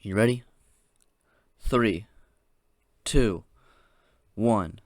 You ready? 3, 2, 1.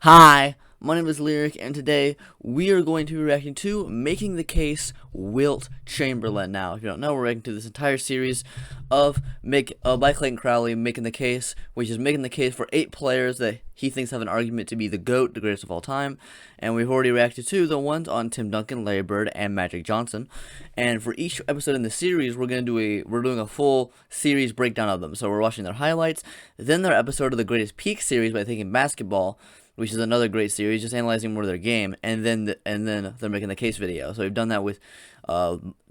Hi, my name is Lyric, and today we are going to be reacting to Making the Case Wilt Chamberlain. Now, if you don't know, we're reacting to this entire series of by Clayton Crowley, Making the Case, which is making the case for 8 players that he thinks have an argument to be the GOAT, the greatest of all time. And we've already reacted to the ones on Tim Duncan, Larry Bird, and Magic Johnson. And for each episode in the series, we're doing a full series breakdown of them. So we're watching their highlights, then their episode of the Greatest Peak series by Thinking Basketball, which is another great series, just analyzing more of their game, and then they're making the case video. So we've done that with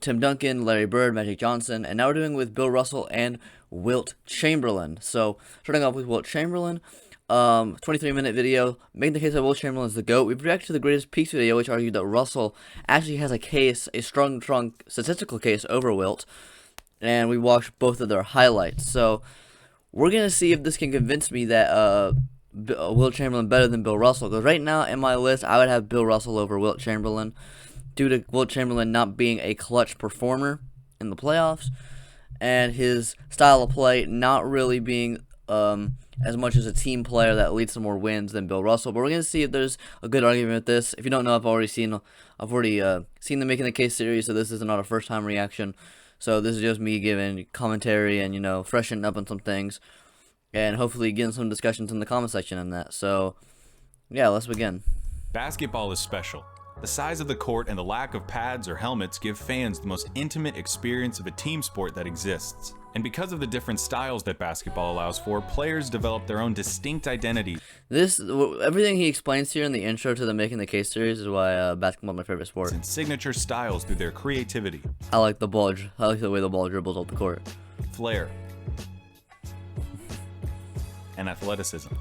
Tim Duncan, Larry Bird, Magic Johnson, and now we're doing with Bill Russell and Wilt Chamberlain. So starting off with Wilt Chamberlain, 23-minute video, making the case that Wilt Chamberlain is the GOAT. We've reacted to the Greatest Peaks video, which argued that Russell actually has a strong statistical case over Wilt, and we watched both of their highlights. So we're gonna see if this can convince me that Wilt Chamberlain better than Bill Russell, because right now in my list I would have Bill Russell over Wilt Chamberlain due to Wilt Chamberlain not being a clutch performer in the playoffs and his style of play not really being as much as a team player that leads to more wins than Bill Russell. But we're gonna see if there's a good argument with this. If you don't know, I've already seen the Making the Case series, so this is not a first time reaction. So this is just me giving commentary and freshening up on some things, and hopefully getting some discussions in the comment section on that. So, yeah, let's begin. Basketball is special. The size of the court and the lack of pads or helmets give fans the most intimate experience of a team sport that exists. And because of the different styles that basketball allows for, players develop their own distinct identities. Everything he explains here in the intro to the Making the Case series is why basketball is my favorite sport. And signature styles through their creativity. I like the way the ball dribbles off the court. Flair. And athleticism.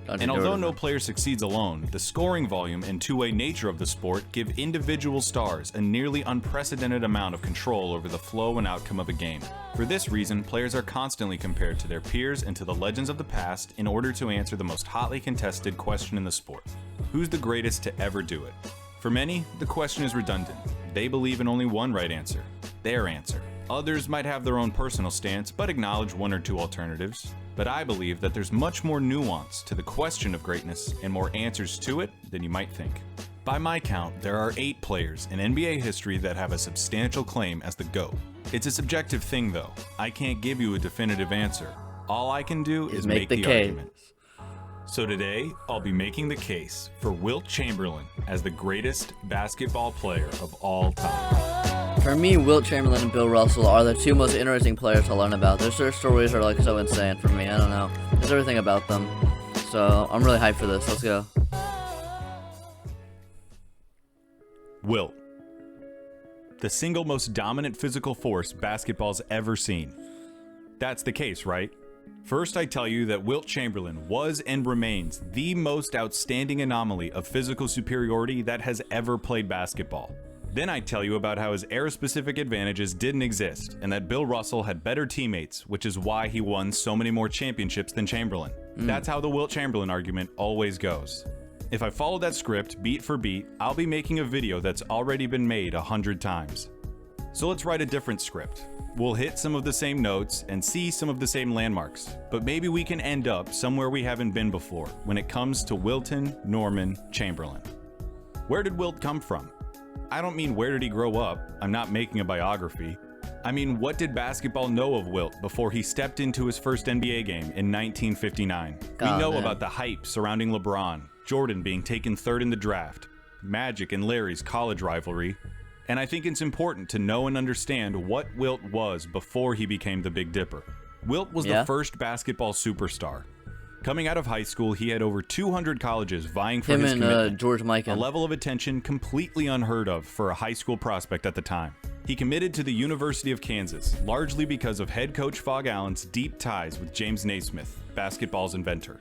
And although no player succeeds alone, the scoring volume and two-way nature of the sport give individual stars a nearly unprecedented amount of control over the flow and outcome of a game. For this reason, players are constantly compared to their peers and to the legends of the past in order to answer the most hotly contested question in the sport: who's the greatest to ever do it? For many, the question is redundant. They believe in only one right answer: their answer. Others might have their own personal stance, but acknowledge one or two alternatives. But I believe that there's much more nuance to the question of greatness and more answers to it than you might think. By my count, there are 8 players in NBA history that have a substantial claim as the GOAT. It's a subjective thing though. I can't give you a definitive answer. All I can do is make the argument. So today, I'll be making the case for Wilt Chamberlain as the greatest basketball player of all time. For me, Wilt Chamberlain and Bill Russell are the 2 most interesting players to learn about. Their stories are so insane for me. I don't know. There's everything about them. So I'm really hyped for this. Let's go. Wilt. The single most dominant physical force basketball's ever seen. That's the case, right? First, I tell you that Wilt Chamberlain was and remains the most outstanding anomaly of physical superiority that has ever played basketball. Then I tell you about how his era-specific advantages didn't exist, and that Bill Russell had better teammates, which is why he won so many more championships than Chamberlain. That's how the Wilt Chamberlain argument always goes. If I follow that script beat for beat, I'll be making a video that's already been made 100 times. So let's write a different script. We'll hit some of the same notes and see some of the same landmarks, but maybe we can end up somewhere we haven't been before when it comes to Wilton Norman Chamberlain. Where did Wilt come from? I don't mean where did he grow up. I'm not making a biography. I mean, what did basketball know of Wilt before he stepped into his first NBA game in 1959? We know about the hype surrounding LeBron, Jordan being taken 3rd in the draft, Magic and Larry's college rivalry, and I think it's important to know and understand what Wilt was before he became the Big Dipper. Wilt was the first basketball superstar. Coming out of high school, he had over 200 colleges vying for his commitment, George Mikan. a level of attention completely unheard of for a high school prospect at the time. He committed to the University of Kansas, largely because of head coach Phog Allen's deep ties with James Naismith, basketball's inventor.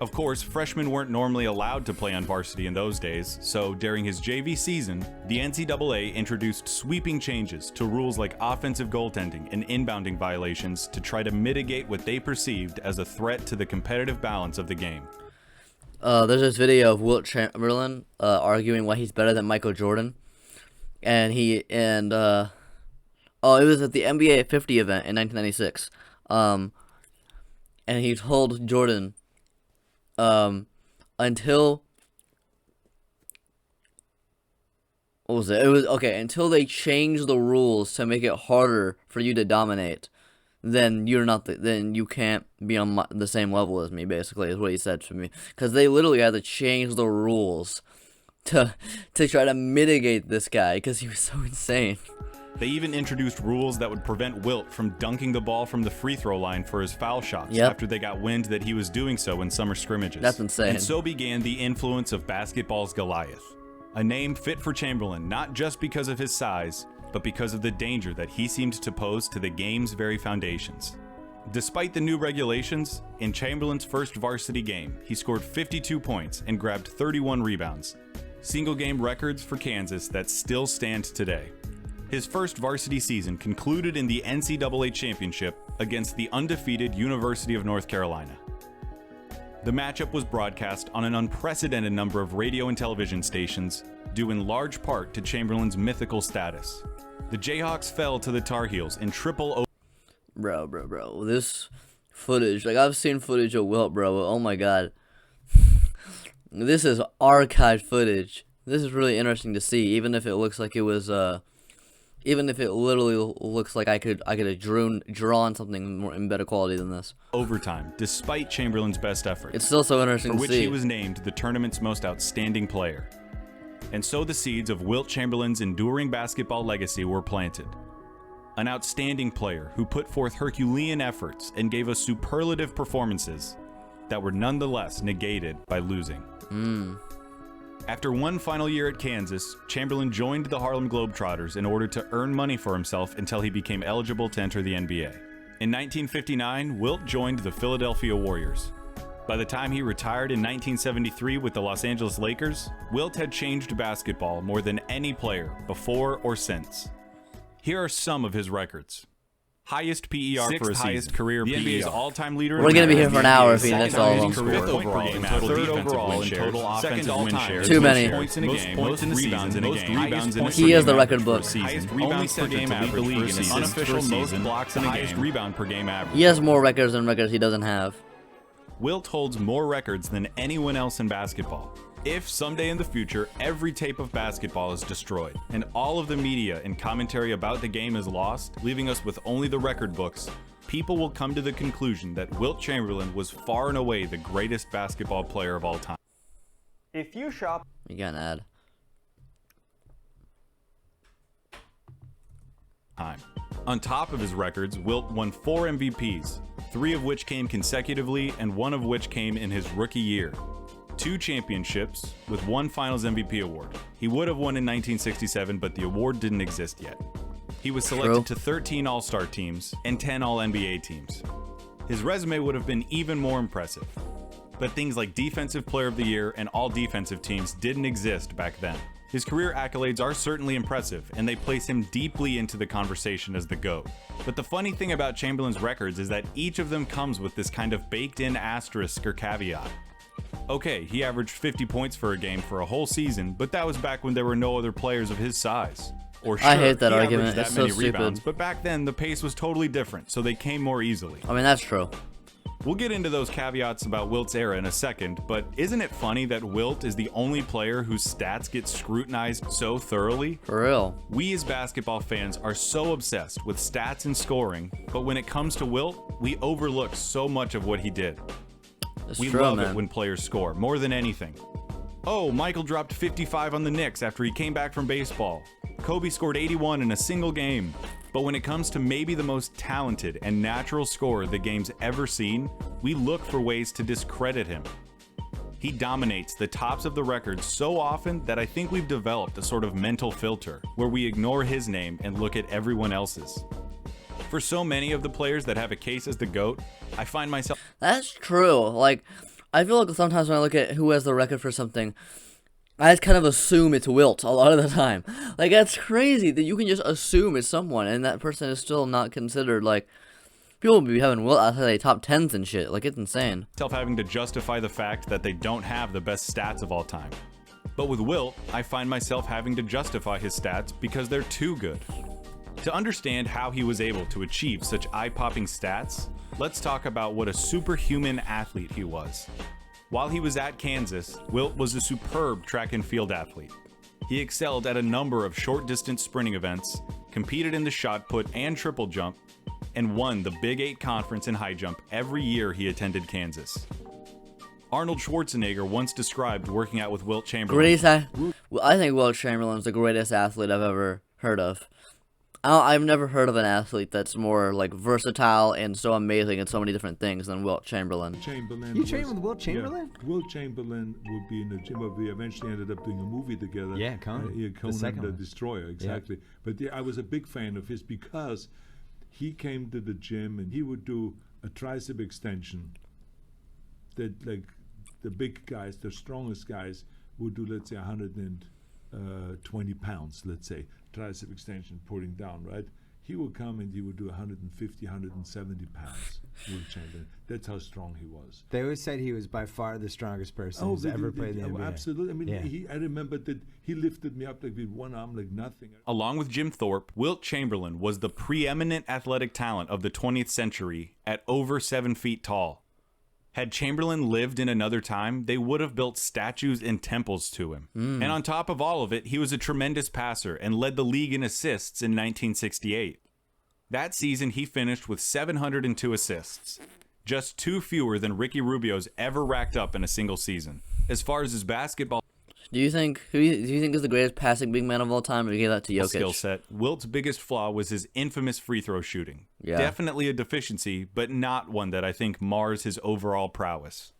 Of course, freshmen weren't normally allowed to play on varsity in those days, so during his JV season, the NCAA introduced sweeping changes to rules like offensive goaltending and inbounding violations to try to mitigate what they perceived as a threat to the competitive balance of the game. There's this video of Wilt Chamberlain arguing why he's better than Michael Jordan, and Oh, it was at the NBA 50 event in 1996. And he told Jordan, until what was it? It was okay until they change the rules to make it harder for you to dominate. Then you're not. Then you can't be on the same level as me. Basically, is what he said to me. Because they literally had to change the rules to try to mitigate this guy because he was so insane. They even introduced rules that would prevent Wilt from dunking the ball from the free throw line for his foul shots after they got wind that he was doing so in summer scrimmages. That's insane. And so began the influence of basketball's Goliath, a name fit for Chamberlain not just because of his size, but because of the danger that he seemed to pose to the game's very foundations. Despite the new regulations, in Chamberlain's first varsity game, he scored 52 points and grabbed 31 rebounds, single-game records for Kansas that still stand today. His first varsity season concluded in the NCAA championship against the undefeated University of North Carolina. The matchup was broadcast on an unprecedented number of radio and television stations, due in large part to Chamberlain's mythical status. The Jayhawks fell to the Tar Heels in triple Bro. This footage, like I've seen footage of Wilt, bro. Oh my god. This is archived footage. This is really interesting to see, even if it looks like it was even if it literally looks like I could have drawn something more in better quality than this. Overtime, despite Chamberlain's best efforts. It's still so interesting for to which see. He was named the tournament's most outstanding player. And so the seeds of Wilt Chamberlain's enduring basketball legacy were planted. An outstanding player who put forth Herculean efforts and gave us superlative performances that were nonetheless negated by losing. After one final year at Kansas, Chamberlain joined the Harlem Globetrotters in order to earn money for himself until he became eligible to enter the NBA. In 1959, Wilt joined the Philadelphia Warriors. By the time he retired in 1973 with the Los Angeles Lakers, Wilt had changed basketball more than any player before or since. Here are some of his records. Highest PER for his highest career PER. The NBA's all-time leader. We're gonna be here for an hour if he next all of them. Fifth overall in total defensive win shares, second all-time share, Too many. points in a game, most rebounds in a game, highest points He has the record book. highest rebounds per game average in a season, unofficial most blocks in a game, highest rebound per game average. He has more records than records he doesn't have. Wilt holds more records than anyone else in basketball. If someday in the future, every tape of basketball is destroyed, and all of the media and commentary about the game is lost, leaving us with only the record books, people will come to the conclusion that Wilt Chamberlain was far and away the greatest basketball player of all time. If you shop... You got an ad. On top of his records, Wilt won 4 MVPs, 3 of which came consecutively and 1 of which came in his rookie year. 2 championships, with 1 Finals MVP award. He would have won in 1967, but the award didn't exist yet. He was selected to 13 All-Star teams and 10 All-NBA teams. His resume would have been even more impressive. But things like Defensive Player of the Year and All-Defensive teams didn't exist back then. His career accolades are certainly impressive, and they place him deeply into the conversation as the GOAT. But the funny thing about Chamberlain's records is that each of them comes with this kind of baked-in asterisk or caveat. Okay, he averaged 50 points for a game for a whole season, but that was back when there were no other players of his size. Or sure, I hate that he argument. averaged that It's so many stupid. rebounds, but back then the pace was totally different, so they came more easily. I mean, that's true. We'll get into those caveats about Wilt's era in a second, but isn't it funny that Wilt is the only player whose stats get scrutinized so thoroughly? For real. We as basketball fans are so obsessed with stats and scoring, but when it comes to Wilt, we overlook so much of what he did. It's We true, love man. it when players score, more than anything. Oh, Michael dropped 55 on the Knicks after he came back from baseball. Kobe scored 81 in a single game. But when it comes to maybe the most talented and natural scorer the game's ever seen, we look for ways to discredit him. He dominates the tops of the records so often that I think we've developed a sort of mental filter where we ignore his name and look at everyone else's. For so many of the players that have a case as the GOAT, I find myself... That's true. Like, I feel like sometimes when I look at who has the record for something, I just kind of assume it's Wilt a lot of the time. Like, that's crazy that you can just assume it's someone, and that person is still not considered, like, people will be having Wilt outside like top 10s and shit. Like, it's insane. Having to justify the fact that they don't have the best stats of all time. But with Wilt, I find myself having to justify his stats because they're too good. To understand how he was able to achieve such eye-popping stats, let's talk about what a superhuman athlete he was. While he was at Kansas, Wilt was a superb track and field athlete. He excelled at a number of short-distance sprinting events, competed in the shot put and triple jump, and won the Big 8 conference in high jump every year he attended Kansas. Arnold Schwarzenegger once described working out with Wilt Chamberlain. I think Wilt Chamberlain's the greatest athlete I've ever heard of. I've never heard of an athlete that's more like versatile and so amazing in so many different things than Wilt Chamberlain. You trained with Wilt Chamberlain? Yeah. Wilt Chamberlain would be in the gym, but we eventually ended up doing a movie together. Yeah, Conan. Conan the Destroyer, exactly. Yeah. But yeah, I was a big fan of his because he came to the gym and he would do a tricep extension that, like, the big guys, the strongest guys, would do, let's say, 120 pounds, let's say, tricep extension, pulling down, right? He would come and he would do 150, 170 pounds, Wilt Chamberlain. That's how strong he was. They always said he was by far the strongest person who's ever played in the NBA. Absolutely. I mean, I remember that he lifted me up like with one arm like nothing. Along with Jim Thorpe, Wilt Chamberlain was the preeminent athletic talent of the 20th century at over 7 feet tall. Had Chamberlain lived in another time, they would have built statues and temples to him. And on top of all of it, he was a tremendous passer and led the league in assists in 1968. That season, he finished with 702 assists, just 2 fewer than Ricky Rubio's ever racked up in a single season. As far as his basketball Do you think is the greatest passing big man of all time? Or you give that to Jokic? Skill set, Wilt's biggest flaw was his infamous free throw shooting. Yeah. Definitely a deficiency, but not one that I think mars his overall prowess.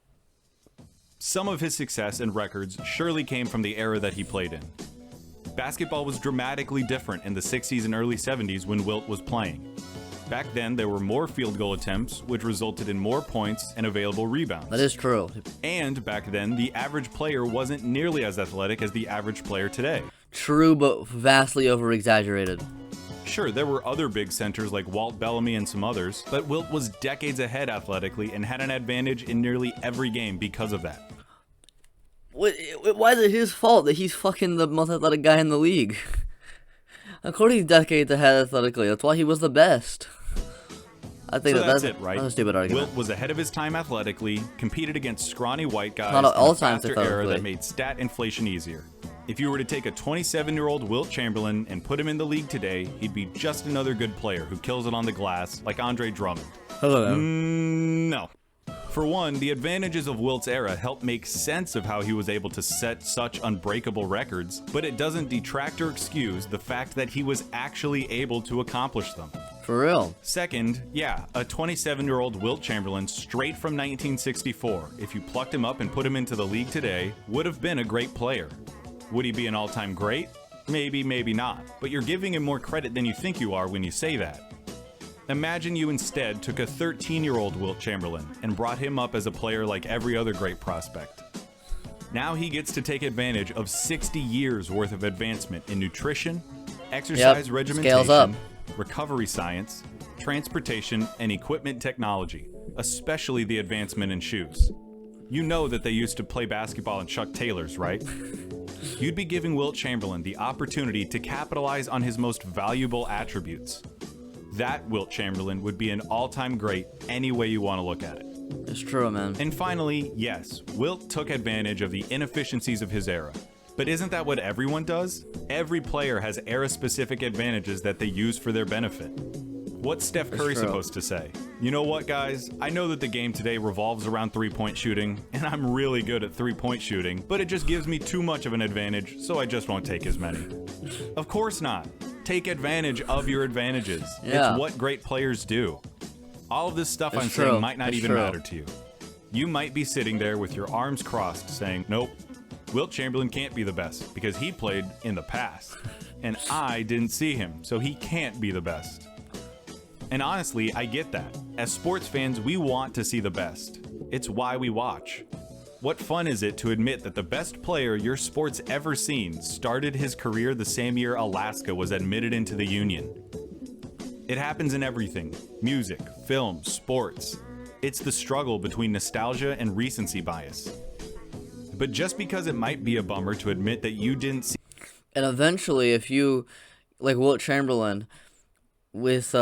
Some of his success and records surely came from the era that he played in. Basketball was dramatically different in the 60s and early 70s when Wilt was playing. Back then, there were more field goal attempts, which resulted in more points and available rebounds. That is true. And back then, the average player wasn't nearly as athletic as the average player today. True, but vastly over-exaggerated. Sure, there were other big centers like Walt Bellamy and some others, but Wilt was decades ahead athletically and had an advantage in nearly every game because of that. Why is it his fault that he's fucking the most athletic guy in the league? Of course he's decades ahead athletically. That's why he was the best. I think so that's it, right? That's a stupid argument. Wilt was ahead of his time athletically, competed against scrawny white guys Not all in a times faster era athletically. that made stat inflation easier. If you were to take a 27-year-old Wilt Chamberlain and put him in the league today, he'd be just another good player who kills it on the glass, like Andre Drummond. Hello. No. For one, the advantages of Wilt's era help make sense of how he was able to set such unbreakable records, but it doesn't detract or excuse the fact that he was actually able to accomplish them. For real. Second, yeah, a 27-year-old Wilt Chamberlain straight from 1964, if you plucked him up and put him into the league today, would have been a great player. Would he be an all-time great? Maybe, maybe not. But you're giving him more credit than you think you are when you say that. Imagine you instead took a 13-year-old Wilt Chamberlain and brought him up as a player like every other great prospect. Now he gets to take advantage of 60 years worth of advancement in nutrition, exercise Scales up. regimentation, recovery science, transportation, and equipment technology, especially the advancement in shoes. You know that they used to play basketball in Chuck Taylors, right? You'd be giving Wilt Chamberlain the opportunity to capitalize on his most valuable attributes. That Wilt Chamberlain would be an all-time great any way you want to look at it. It's true, man. And finally, yes, Wilt took advantage of the inefficiencies of his era. But isn't that what everyone does? Every player has era-specific advantages that they use for their benefit. What's Steph Curry supposed to say? You know what, guys? I know that the game today revolves around three-point shooting, and I'm really good at three-point shooting, but it just gives me too much of an advantage, so I just won't take as many. Of course not. Take advantage of your advantages. Yeah. It's what great players do. All of this stuff It's I'm true. saying might not It's even true. matter to you. You might be sitting there with your arms crossed saying, nope, Wilt Chamberlain can't be the best because he played in the past. And I didn't see him, so he can't be the best. And honestly, I get that. As sports fans, we want to see the best. It's why we watch. What fun is it to admit that the best player your sport's ever seen started his career the same year Alaska was admitted into the Union? It happens in everything: music, film, sports. It's the struggle between nostalgia and recency bias. But just because it might be a bummer to admit that you didn't see And eventually, if you, like Wilt Chamberlain, with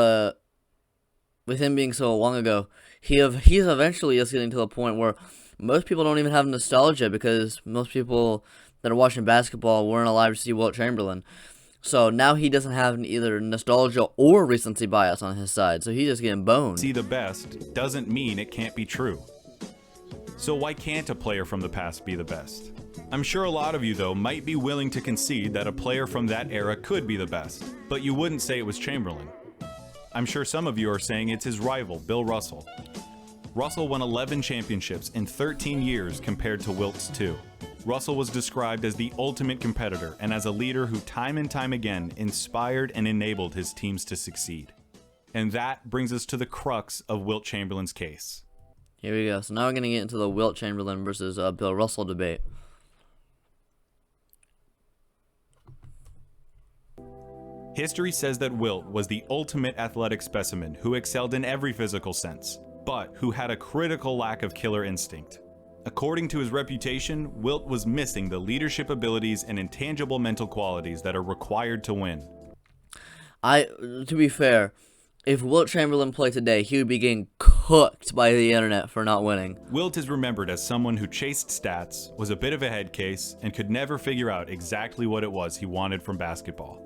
him being so long ago, he's eventually just getting to the point where most people don't even have nostalgia because most people that are watching basketball weren't alive to see Wilt Chamberlain. So now he doesn't have either nostalgia or recency bias on his side, so he's just getting boned. See the best doesn't mean it can't be true. So why can't a player from the past be the best? I'm sure a lot of you, though, might be willing to concede that a player from that era could be the best, but you wouldn't say it was Chamberlain. I'm sure some of you are saying it's his rival, Bill Russell. Russell won 11 championships in 13 years compared to Wilt's 2. Russell was described as the ultimate competitor and as a leader who time and time again inspired and enabled his teams to succeed. And that brings us to the crux of Wilt Chamberlain's case. Here we go. So now we're going to get into the Wilt Chamberlain versus Bill Russell debate. History says that Wilt was the ultimate athletic specimen who excelled in every physical sense, but who had a critical lack of killer instinct. According to his reputation, Wilt was missing the leadership abilities and intangible mental qualities that are required to win. To be fair, if Wilt Chamberlain played today, he would be getting cooked by the internet for not winning. Wilt is remembered as someone who chased stats, was a bit of a head case, and could never figure out exactly what it was he wanted from basketball.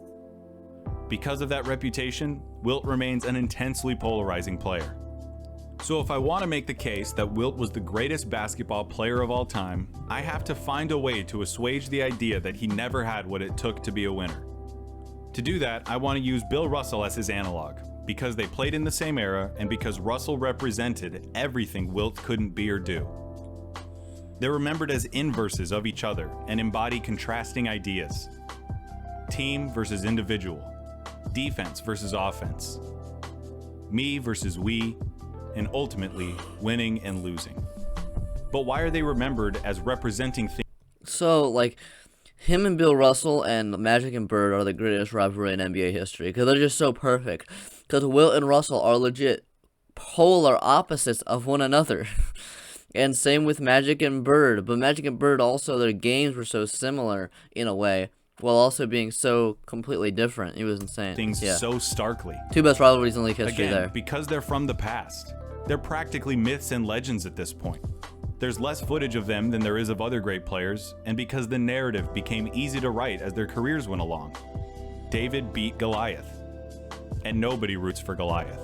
Because of that reputation, Wilt remains an intensely polarizing player. So if I want to make the case that Wilt was the greatest basketball player of all time, I have to find a way to assuage the idea that he never had what it took to be a winner. To do that, I want to use Bill Russell as his analog, because they played in the same era and because Russell represented everything Wilt couldn't be or do. They're remembered as inverses of each other and embody contrasting ideas. Team versus individual. Defense versus offense. Me versus we. And ultimately, winning and losing. But why are they remembered as representing things? So, like, him and Bill Russell and Magic and Bird are the greatest rivalry in NBA history because they're just so perfect. Because Wilt and Russell are legit polar opposites of one another. And same with Magic and Bird. But Magic and Bird also, their games were so similar in a way, while also being so completely different. It was insane. Things so starkly. Two best rivalries in league history Again, there. because they're from the past. They're practically myths and legends at this point. There's less footage of them than there is of other great players, and because the narrative became easy to write as their careers went along. David beat Goliath, and nobody roots for Goliath.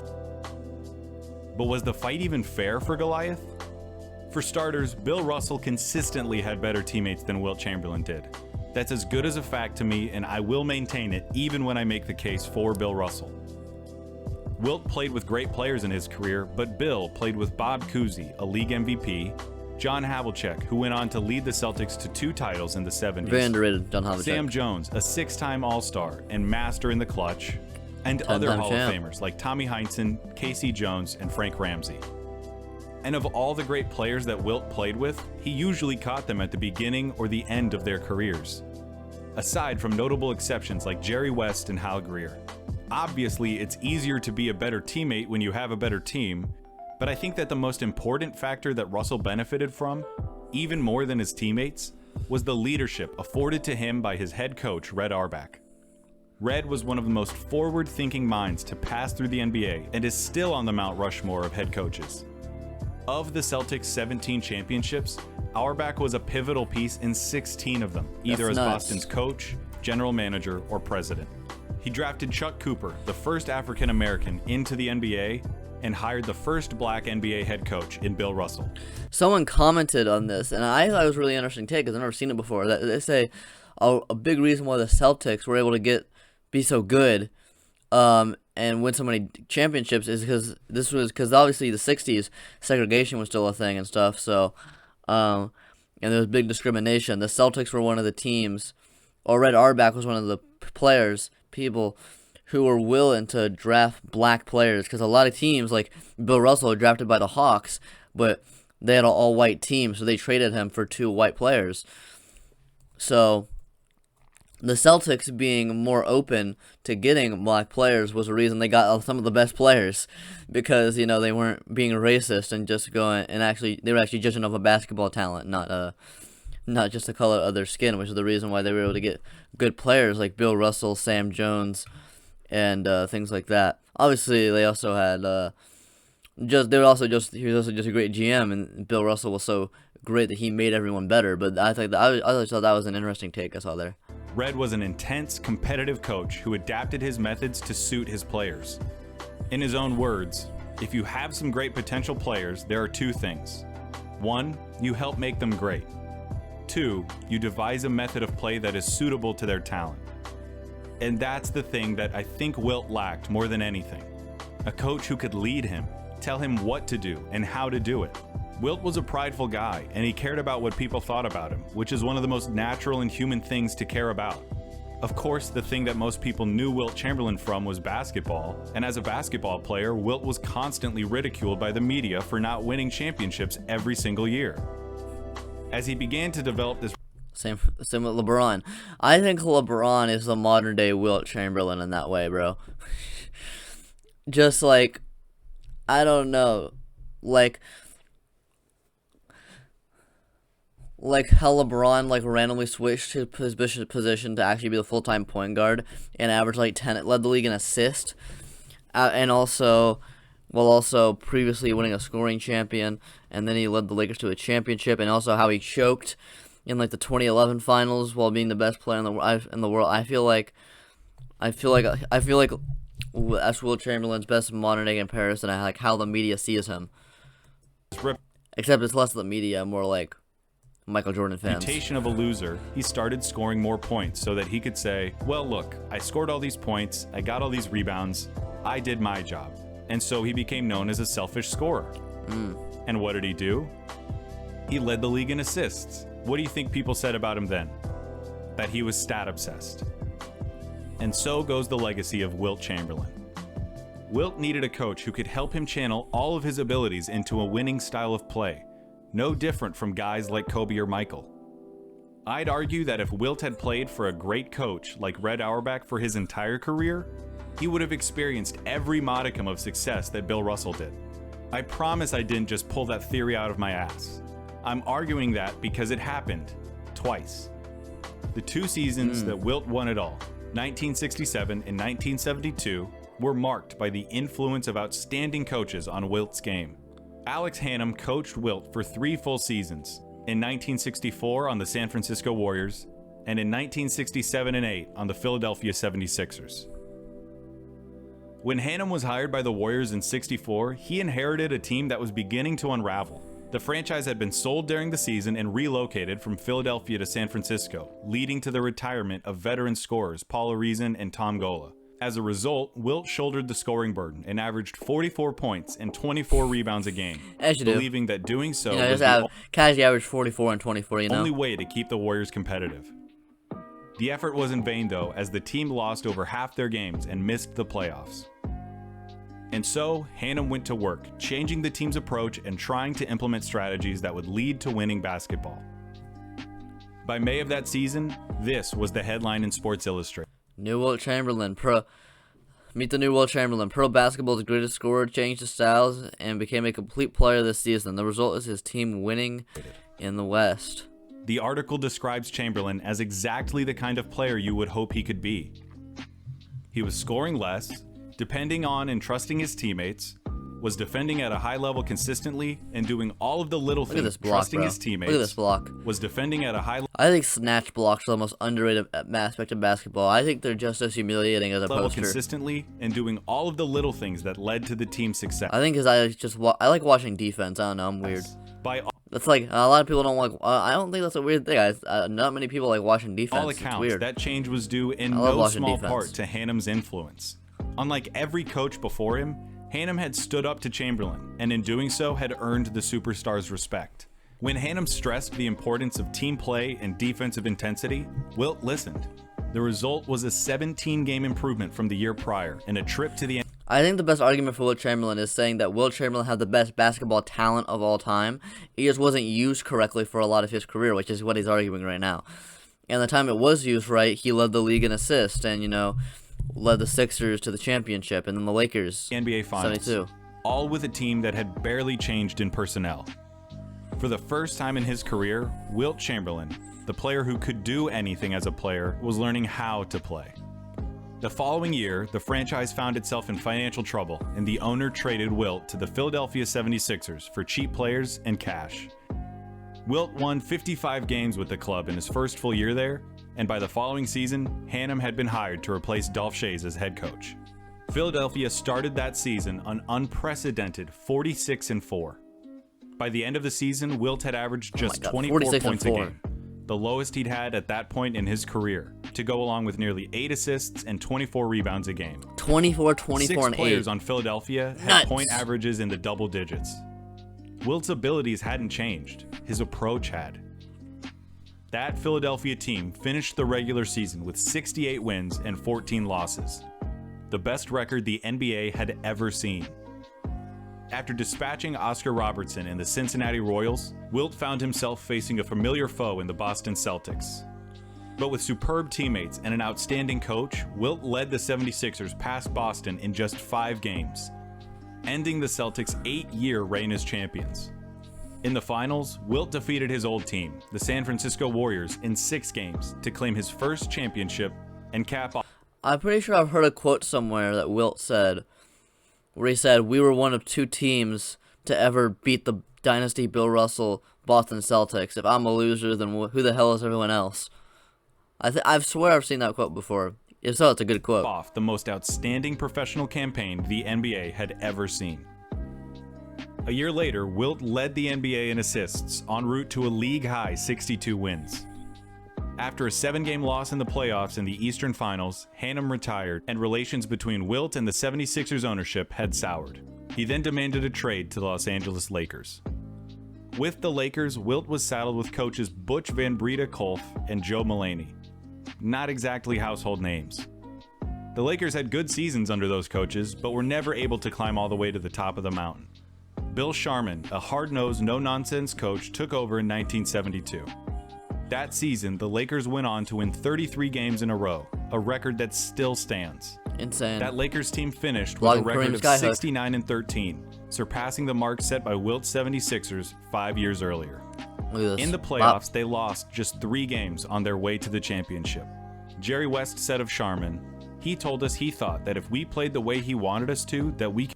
But was the fight even fair for Goliath? For starters, Bill Russell consistently had better teammates than Wilt Chamberlain did. That's as good as a fact to me, and I will maintain it even when I make the case for Bill Russell. Wilt played with great players in his career, but Bill played with Bob Cousy, a league MVP, John Havlicek, who went on to lead the Celtics to 2 titles in the 70s. Very underrated, John Havlicek. Sam Jones, a 6-time All-Star and master in the clutch, and other Hall of Famers like Tommy Heinsohn, Casey Jones, and Frank Ramsey. And of all the great players that Wilt played with, he usually caught them at the beginning or the end of their careers. Aside from notable exceptions like Jerry West and Hal Greer. Obviously, it's easier to be a better teammate when you have a better team, but I think that the most important factor that Russell benefited from, even more than his teammates, was the leadership afforded to him by his head coach, Red Auerbach. Red was one of the most forward-thinking minds to pass through the NBA and is still on the Mount Rushmore of head coaches. Of the Celtics' 17 championships, Auerbach was a pivotal piece in 16 of them, either as Boston's coach, general manager, or president. He drafted Chuck Cooper, the first African-American, into the NBA and hired the first black NBA head coach in Bill Russell. Someone commented on this, and I thought it was a really interesting take because I've never seen it before. They say a big reason why the Celtics were able to be so good and win so many championships is because obviously the 60s segregation was still a thing and stuff. So and there was big discrimination. The Celtics were one of the teams, or Red Auerbach was one of the people who were willing to draft black players because a lot of teams like Bill Russell were drafted by the Hawks, but they had an all-white team, so they traded him for 2 white players. So the Celtics being more open to getting black players was the reason they got some of the best players because, you know, they weren't being racist and just going and they were actually judging off a basketball talent, not just the color of their skin, which is the reason why they were able to get good players like Bill Russell, Sam Jones, and things like that. obviously they also had he was also just a great GM, and Bill Russell was so great that he made everyone better. But I thought that was an interesting take I saw there. Red was an intense, competitive coach who adapted his methods to suit his players. In his own words, if you have some great potential players, there are two things. 1, you help make them great. 2, you devise a method of play that is suitable to their talent. And that's the thing that I think Wilt lacked more than anything. A coach who could lead him, tell him what to do and how to do it. Wilt was a prideful guy, and he cared about what people thought about him, which is one of the most natural and human things to care about. Of course, the thing that most people knew Wilt Chamberlain from was basketball, and as a basketball player, Wilt was constantly ridiculed by the media for not winning championships every single year. As he began to develop this Same with LeBron. I think LeBron is the modern day Wilt Chamberlain in that way, bro. Just like, I don't know, like how LeBron randomly switched his position to actually be the full-time point guard and averaged 10, led the league in assists, and also previously winning a scoring champion, and then he led the Lakers to a championship, and also how he choked in the 2011 finals while being the best player in the world. I feel like that's Wilt Chamberlain's best modern day comparison. I like how the media sees him, except it's less the media, more like Michael Jordan fans. Reputation of a loser, he started scoring more points so that he could say, well, look, I scored all these points, I got all these rebounds, I did my job. And so he became known as a selfish scorer. And what did he do? He led the league in assists. What do you think people said about him then? That he was stat obsessed. And so goes the legacy of Wilt Chamberlain. Wilt needed a coach who could help him channel all of his abilities into a winning style of play. No different from guys like Kobe or Michael. I'd argue that if Wilt had played for a great coach like Red Auerbach for his entire career, he would have experienced every modicum of success that Bill Russell did. I promise I didn't just pull that theory out of my ass. I'm arguing that because it happened twice. The 2 seasons that Wilt won it all, 1967 and 1972, were marked by the influence of outstanding coaches on Wilt's game. Alex Hannum coached Wilt for 3 full seasons, in 1964 on the San Francisco Warriors, and in 1967 and 8 on the Philadelphia 76ers. When Hannum was hired by the Warriors in '64, he inherited a team that was beginning to unravel. The franchise had been sold during the season and relocated from Philadelphia to San Francisco, leading to the retirement of veteran scorers Paul Arizin and Tom Gola. As a result, Wilt shouldered the scoring burden and averaged 44 points and 24 rebounds a game, believing that doing so was the casually averaged 44 and 24, only way to keep the Warriors competitive. The effort was in vain, though, as the team lost over half their games and missed the playoffs. And so, Hannum went to work, changing the team's approach and trying to implement strategies that would lead to winning basketball. By May of that season, this was the headline in Sports Illustrated. New Wilt Chamberlain, meet the new Wilt Chamberlain. Pro basketball's greatest scorer, changed his styles and became a complete player this season. The result is his team winning in the West. The article describes Chamberlain as exactly the kind of player you would hope he could be. He was scoring less, depending on and trusting his teammates, was defending at a high level consistently, and doing all of the little things, trusting his teammates. Look at this block. Was defending at a high level. I think snatch blocks are the most underrated aspect of basketball. I think they're just as humiliating as a poster. Consistently, and doing all of the little things that led to the team's success. I think because I like watching defense. I don't know, I'm weird. That's like, a lot of people don't like, I don't think that's a weird thing. Not many people like watching defense. All accounts, it's weird. That change was due in no small part to Hannum's influence. Unlike every coach before him, Hannum had stood up to Chamberlain, and in doing so had earned the superstar's respect. When Hannum stressed the importance of team play and defensive intensity, Wilt listened. The result was a 17-game improvement from the year prior and a trip to the... I think the best argument for Wilt Chamberlain is saying that Wilt Chamberlain had the best basketball talent of all time. He just wasn't used correctly for a lot of his career, which is what he's arguing right now. And the time it was used right, he led the league in assists and, led the Sixers to the championship, and then the Lakers NBA Finals, 72. All with a team that had barely changed in personnel. For the first time in his career, Wilt Chamberlain, the player who could do anything as a player, was learning how to play. The following year, the franchise found itself in financial trouble, and the owner traded Wilt to the Philadelphia 76ers for cheap players and cash. Wilt won 55 games with the club in his first full year there, and by the following season, Hannum had been hired to replace Dolph Schayes as head coach. Philadelphia started that season an unprecedented 46-4. By the end of the season, Wilt had averaged just 24 points a game, the lowest he'd had at that point in his career, to go along with nearly 8 assists and 24 rebounds a game. 24, 24, and 8. 6 players on Philadelphia had point averages in the double digits. Wilt's abilities hadn't changed. His approach had. That Philadelphia team finished the regular season with 68 wins and 14 losses, the best record the NBA had ever seen. After dispatching Oscar Robertson and the Cincinnati Royals, Wilt found himself facing a familiar foe in the Boston Celtics. But with superb teammates and an outstanding coach, Wilt led the 76ers past Boston in just 5 games, ending the Celtics' 8-year reign as champions. In the finals, Wilt defeated his old team, the San Francisco Warriors, in 6 games to claim his first championship and cap off. I'm pretty sure I've heard a quote somewhere that Wilt said, where he said, "We were one of 2 teams to ever beat the Dynasty Bill Russell Boston Celtics. If I'm a loser, then who the hell is everyone else?" I swear I've seen that quote before. If so, it's a good quote. Off the most outstanding professional campaign the NBA had ever seen. A year later, Wilt led the NBA in assists, en route to a league-high 62 wins. After a 7-game loss in the playoffs in the Eastern Finals, Hannum retired, and relations between Wilt and the 76ers ownership had soured. He then demanded a trade to the Los Angeles Lakers. With the Lakers, Wilt was saddled with coaches Butch Van Breda-Kolff and Joe Mulaney. Not exactly household names. The Lakers had good seasons under those coaches, but were never able to climb all the way to the top of the mountain. Bill Sharman, a hard-nosed, no-nonsense coach, took over in 1972. That season, the Lakers went on to win 33 games in a row, a record that still stands. Insane. That Lakers team finished with a record of Kareem's 69-13, surpassing the mark set by Wilt's 76ers 5 years earlier. Look at this. In the playoffs, they lost just 3 games on their way to the championship. Jerry West said of Sharman, "He told us he thought that if we played the way he wanted us to, that we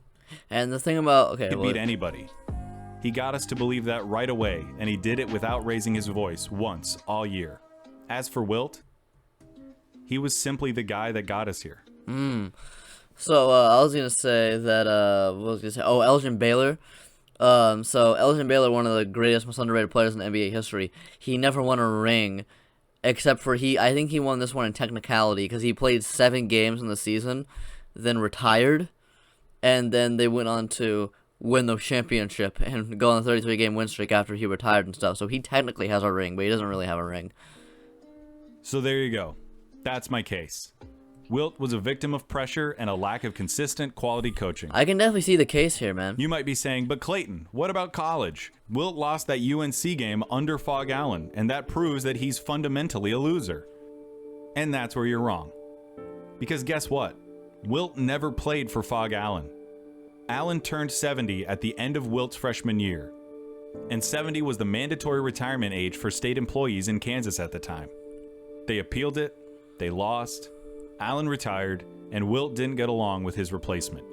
And the thing about could beat anybody. He got us to believe that right away, and he did it without raising his voice once all year. As for Wilt, he was simply the guy that got us here." So I was gonna say that Elgin Baylor. So Elgin Baylor, one of the greatest, most underrated players in NBA history. He never won a ring, except for I think he won this one in technicality because he played 7 games in the season, then retired, and then they went on to win the championship and go on a 33-game win streak after he retired and stuff. So he technically has a ring, but he doesn't really have a ring. So there you go. That's my case. Wilt was a victim of pressure and a lack of consistent quality coaching. I can definitely see the case here, man. You might be saying, but Clayton, what about college? Wilt lost that UNC game under Fog Allen, and that proves that he's fundamentally a loser. And that's where you're wrong. Because guess what? Wilt never played for Fog Allen. Allen turned 70 at the end of Wilt's freshman year, and 70 was the mandatory retirement age for state employees in Kansas at the time. They appealed it, they lost, Allen retired, and Wilt didn't get along with his replacement.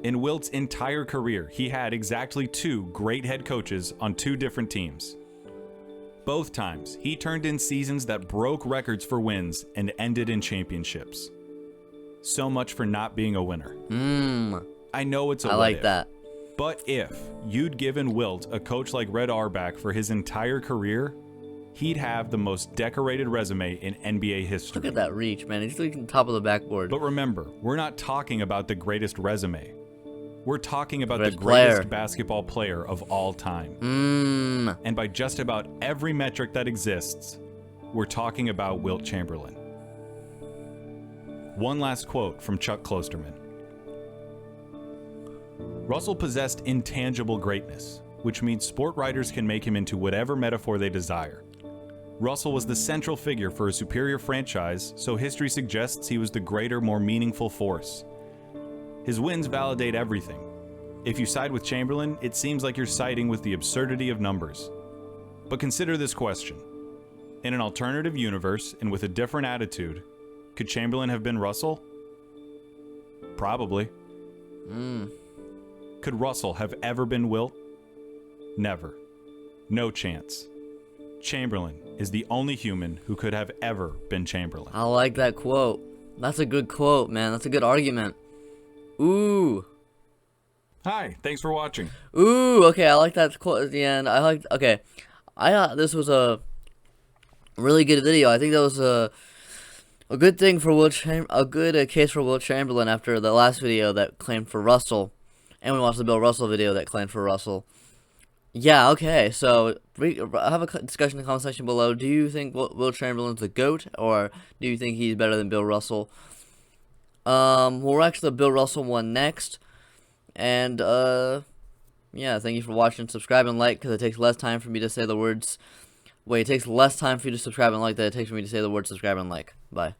In Wilt's entire career, he had exactly 2 great head coaches on 2 different teams. Both times, he turned in seasons that broke records for wins and ended in championships. So much for not being a winner. I know it's a I like that. But if you'd given Wilt a coach like Red Auerbach for his entire career, he'd have the most decorated resume in NBA history. Look at that reach, man. He's like on top of the backboard. But remember, we're not talking about the greatest resume. We're talking about the Greatest greatest player. basketball player of all time. And by just about every metric that exists, we're talking about Wilt Chamberlain. One last quote from Chuck Klosterman. Russell possessed intangible greatness, which means sport writers can make him into whatever metaphor they desire. Russell was the central figure for a superior franchise, so history suggests he was the greater, more meaningful force. His wins validate everything. If you side with Chamberlain, it seems like you're siding with the absurdity of numbers. But consider this question. In an alternative universe and with a different attitude, Could Chamberlain have been Russell? Probably. Could Russell have ever been Wilt? Never. No chance. Chamberlain is the only human who could have ever been Chamberlain. I like that quote. That's a good quote, man. That's a good argument. Ooh. Hi, thanks for watching. Ooh, okay, I like that quote at the end. Okay. I thought this was a really good video. I think that was a good thing for a good case for Wilt Chamberlain after the last video that claimed for Russell. And we watched the Bill Russell video that claimed for Russell. Yeah, okay, so have a discussion in the comment section below. Do you think Wilt Chamberlain's the GOAT, or do you think he's better than Bill Russell? We'll react to the Bill Russell one next. And, yeah, thank you for watching. Subscribe and like, because it takes less time for me to say the words. Wait, it takes less time for you to subscribe and like than it takes for me to say the word subscribe and like. Bye.